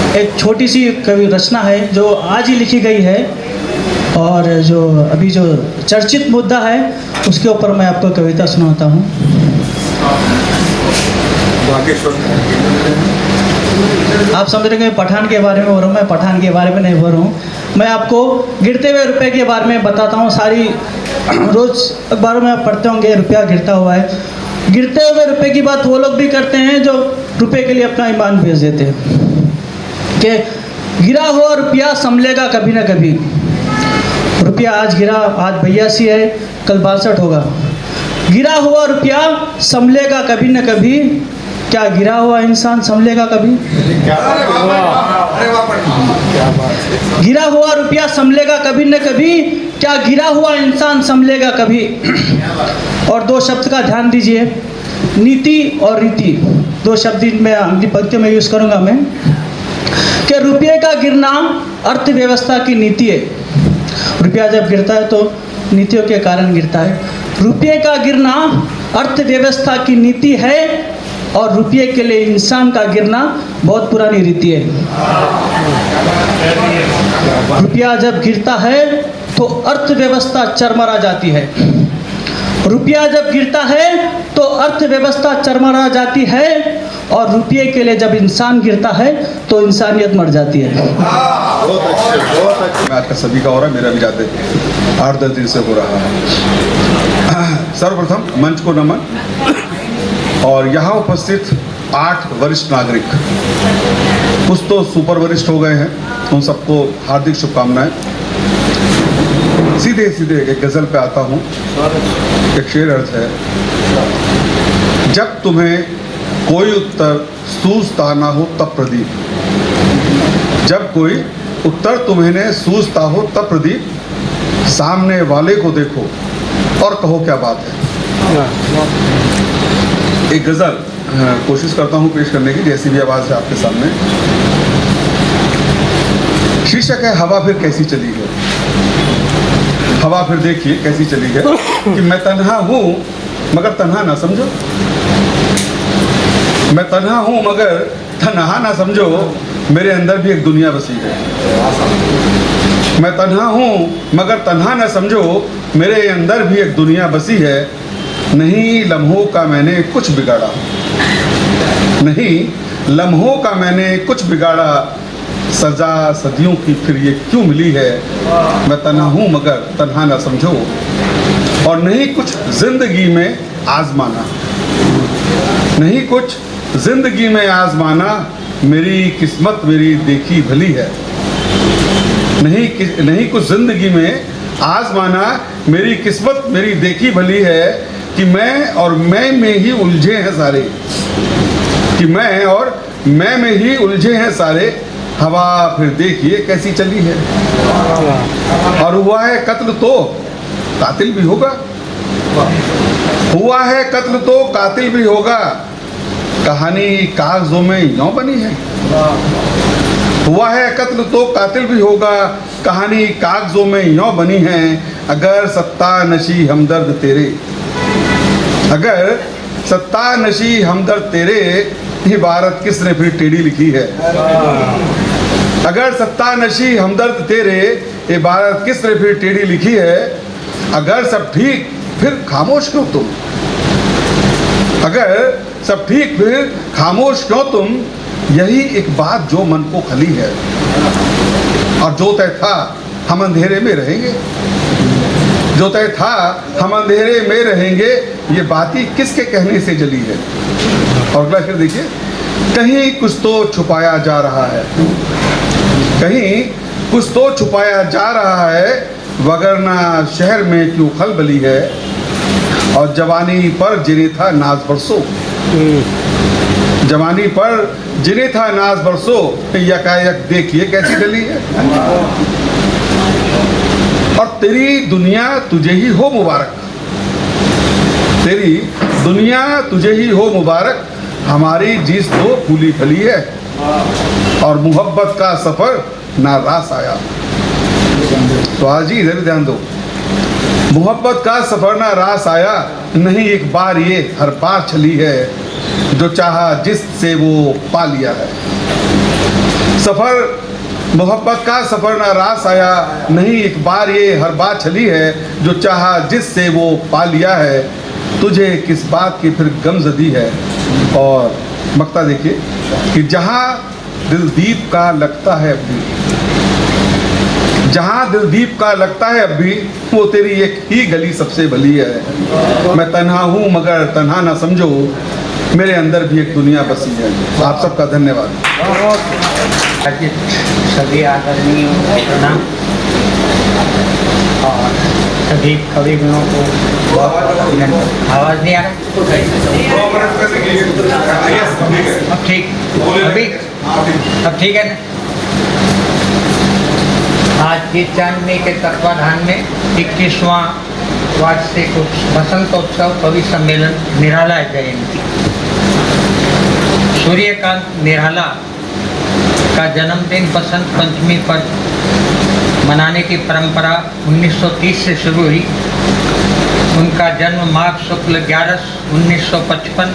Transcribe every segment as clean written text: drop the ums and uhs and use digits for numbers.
एक छोटी सी कवि रचना है जो आज ही लिखी गई है और जो अभी जो चर्चित मुद्दा है उसके ऊपर मैं आपको कविता सुनाता हूँ। आप समझ रहे हैं पठान के बारे में बोल रहा हूँ, मैं पठान के बारे में नहीं बोल रहा हूँ। मैं आपको गिरते हुए रुपए के बारे में बताता हूँ। सारी रोज़ अखबारों में आप पढ़ते होंगे रुपया गिरता हुआ है। गिरते हुए रुपए की बात वो लोग भी करते हैं जो रुपए के लिए अपना ईमान बेच देते हैं कि गिरा हुआ रुपया संभलेगा कभी ना कभी। रुपया आज गिरा, आज 82 है, कल 62 होगा। गिरा हुआ रुपया संभलेगा कभी न कभी। क्या गिरा हुआ इंसान संभलेगा कभी? गिरा हुआ रुपया संभलेगा कभी न कभी। क्या गिरा हुआ इंसान संभलेगा कभी? और दो शब्द का ध्यान दीजिए, नीति और रीति। दो शब्द में अगली पंक्ति में यूज़ करूँगा मैं कि रुपये का गिरना अर्थव्यवस्था की नीति है। रुपया जब गिरता है तो नीतियों के कारण गिरता है। रुपये का गिरना अर्थव्यवस्था की नीति है और रुपये के लिए इंसान का गिरना बहुत पुरानी रीति है। रुपया जब गिरता है तो अर्थव्यवस्था चरमरा जाती है। रुपया जब गिरता है तो अर्थव्यवस्था चरमरा जाती है और रुपये के लिए जब इंसान गिरता है तो इंसानियत मर जाती है। बहुत अच्छे। आज का सभी का हो रहा है, मेरा भी जाते 8-10 दिन से हो रहा है। सर्वप्रथम मंच को नमन और यहाँ उपस्थित 8 वरिष्ठ नागरिक, कुछ तो सुपर वरिष्ठ हो गए हैं, उन सबको हार्दिक शुभकामनाएं। सीधे सीधे एक गज़ल पे आता हूँ। एक शेर अर्थ है, जब तुम्हें कोई उत्तर सूझता ना हो तब प्रदीप। जब कोई उत्तर तुम्हें सूझता हो तब प्रदीप, सामने वाले को देखो और कहो क्या बात है। एक गज़ल कोशिश करता हूँ पेश करने की, जैसी भी आवाज़ है आपके सामने। शीर्षक है हवा फिर कैसी चली है। हवा फिर देखिए कैसी चली है कि मैं तन्हा हूँ मगर तन्हा ना समझो। मैं तन्हा हूँ मगर तन्हा ना समझो, मेरे अंदर भी एक दुनिया बसी है। मैं तन्हा हूँ मगर तन्हा ना समझो, मेरे अंदर भी एक दुनिया बसी है। नहीं लम्हों का मैंने कुछ बिगाड़ा, नहीं लम्हों का मैंने कुछ बिगाड़ा, सजा सदियों की फिर ये क्यों मिली है। मैं तन्हा हूँ मगर तन्हा ना समझो, और नहीं कुछ जिंदगी में आजमाना, नहीं कुछ जिंदगी में आजमाना, मेरी किस्मत मेरी देखी भली है। नहीं कुछ जिंदगी में आजमाना, मेरी किस्मत मेरी देखी भली है कि मैं और मैं में ही उलझे हैं सारे, कि मैं और मैं में ही उलझे हैं सारे। हवा फिर देखिए कैसी चली है। और हुआ है कत्ल तो कातिल भी होगा, हुआ है कत्ल तो कातिल भी होगा, कहानी कागजों में यूं बनी है। हुआ है कत्ल तो कातिल भी होगा, कहानी कागजों में यूं बनी है। अगर सत्ता नशी हमदर्द तेरे, अगर सत्ता नशी हमदर्द तेरे, इबारत किसने फिर टेढ़ी लिखी है। अगर सत्ता नशी हमदर्द तेरे, इबारत किसने फिर टेढ़ी लिखी है। अगर सब ठीक फिर खामोश क्यों तुम, अगर सब ठीक फिर खामोश क्यों तुम, यही एक बात जो मन को खली है। और जो तय था हम अंधेरे में रहेंगे, जो तय था हम अंधेरे में रहेंगे, ये बात ही किसके कहने से जली है। और अगला शेर देखिए, कहीं कुछ तो छुपाया जा रहा है, कहीं कुछ तो छुपाया जा रहा है, वगरना शहर में क्यों खलबली है। और जवानी पर जिन्हें था नाज बरसो, जवानी पर जिन्हें था नाज बरसो, यकायक देखिए कैसी डली है। और तेरी दुनिया तुझे ही हो मुबारक, तेरी दुनिया तुझे ही हो मुबारक, हमारी जीस तो फूली फली है। और मोहब्बत का सफ़र ना रास आया। तो आज ही इधर ध्यान दो, मोहब्बत का सफ़र ना रास आया, नहीं एक बार ये हर बार चली है, जो चाहा जिससे वो पा लिया है। सफ़र मोहब्बत का सफ़र ना रास आया, नहीं एक बार ये हर बात चली है, जो चाहा जिससे वो पा लिया है, तुझे किस बात की फिर गमज़दी है। और मक्ता देखिए कि जहाँ दिलदीप का लगता है अभी, जहाँ दिलदीप का लगता है अभी, वो तेरी एक ही गली सबसे भली है। मैं तन्हा हूँ मगर तन्हा ना समझो, मेरे अंदर भी एक दुनिया बसी है। आप सबका धन्यवाद। सभी आदरणीयों को प्रणाम और सभी कविगणों को अभिनंदन। आवाज़ नहीं आ रहा? अब ठीक, अभी अब ठीक है ना? आज गीत चांदनी के तत्वाधान में 21वां वार्षिक बसंतोत्सव कवि सम्मेलन निराला जयंती। सूर्यकांत निराला का जन्मदिन बसंत पंचमी पर मनाने की परंपरा 1930 से शुरू हुई। उनका जन्म माघ शुक्ल 11 1955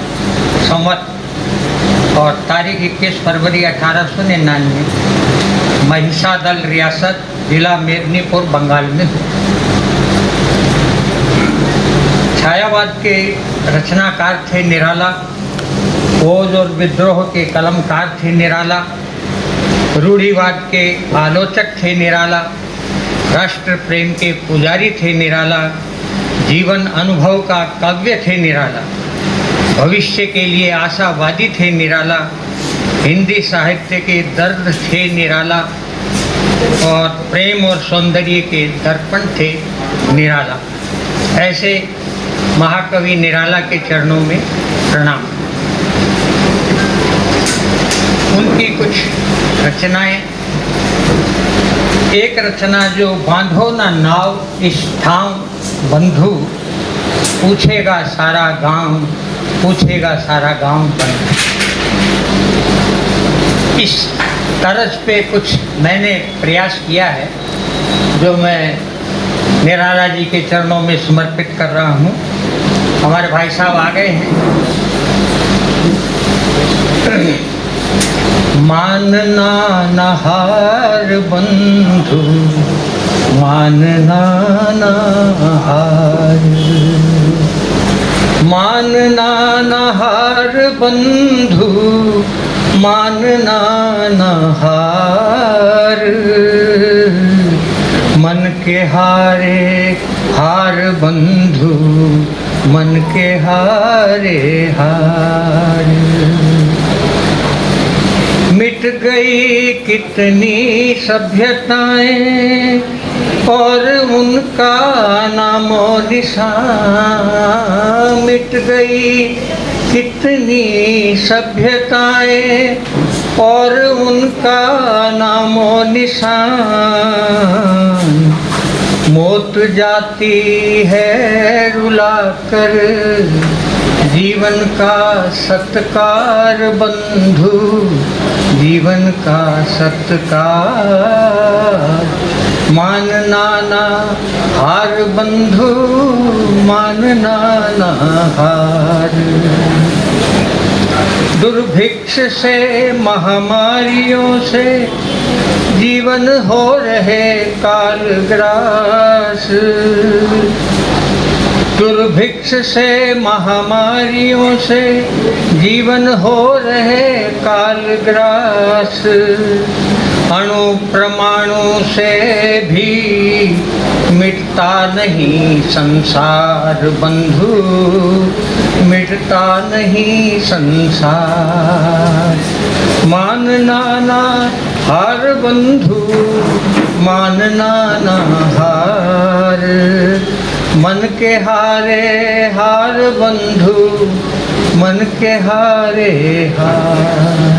संवत और तारीख 21 फरवरी 1899 महिषादल रियासत जिला मेदिनीपुर बंगाल में हुआ। छायावाद के रचनाकार थे निराला, ओज और विद्रोह के कलमकार थे निराला, रूढ़िवाद के आलोचक थे निराला, राष्ट्र प्रेम के पुजारी थे निराला, जीवन अनुभव का काव्य थे निराला, भविष्य के लिए आशावादी थे निराला, हिंदी साहित्य के दर्द थे निराला और प्रेम और सौंदर्य के दर्पण थे निराला। ऐसे महाकवि निराला के चरणों में प्रणाम। उनकी कुछ रचनाएं, एक रचना जो बांधो ना नाव इस ठाव बंधु, पूछेगा सारा गांव, पूछेगा सारा गांव बंधु। इस तरज पे कुछ मैंने प्रयास किया है जो मैं निराला जी के चरणों में समर्पित कर रहा हूँ। हमारे भाई साहब आ गए हैं। मानना न हार बंधु, मानना न हार, मानना न हार बंधु, मानना न हार, मन के हारे हार बंधु, मन के हारे हार। मिट गई कितनी सभ्यताएं और उनका नामो निशान, मिट गई कितनी सभ्यताएं और उनका नामो निशान। मौत जाती है रुलाकर जीवन का सत्कार बंधु, जीवन का सत्कार। मानना ना हार बंधु, मानना ना हार। दुर्भिक्ष से महामारियों से जीवन हो रहे कालग्रास, दुर्भिक्ष से महामारियों से जीवन हो रहे कालग्रास। अणु परमाणु से भी मिटता नहीं संसार बंधु, मिटता नहीं संसार। मानना ना हार बंधु, मानना ना हार, मन के हारे हार बंधु, मन के हारे हार।